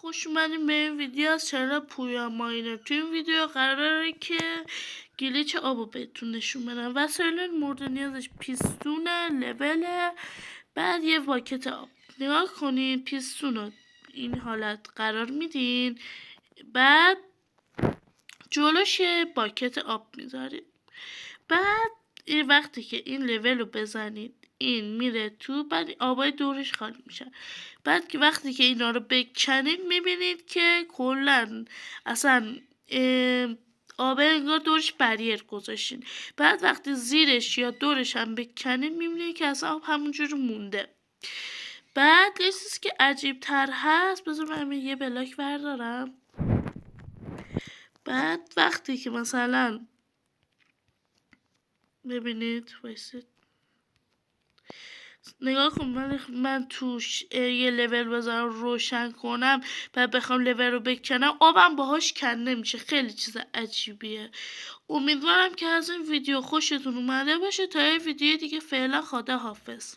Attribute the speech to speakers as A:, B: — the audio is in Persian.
A: خوش اومدیم به این ویدیو از چنل پویا ماینر. تو این ویدیو قراره که گلیچ آبو بهتون نشون بدم. وسایل مورد نیازش پیستونه، لوله، بعد یه واکت آب. نگاه کنین، پیستون رو این حالت قرار میدین، بعد جلوش یه باکت آب میذارید. بعد این وقتی که این لول رو بزنید این میره تو، بعد آبای دورش خالی میشه. بعد که وقتی که اینا رو بکنید میبینید که کلا اصلا آبه انگار دورش بریر گذاشتین. بعد وقتی زیرش یا دورش هم بکنید میبینید که اصلا آب همونجور مونده. بعد یه چیزی که عجیب تر هست، بذار من یه بلاک بردارم. بعد وقتی که مثلا ببینید وایسید، نگاه کن، من توش یه لول بذارم روشن کنم و بخوام لول رو بکنم، آبم باهاش کنده میشه. خیلی چیز عجیبیه. امیدوارم که از این ویدیو خوشتون اومده باشه. تا یه ویدیو دیگه، فعلا خدا حافظ.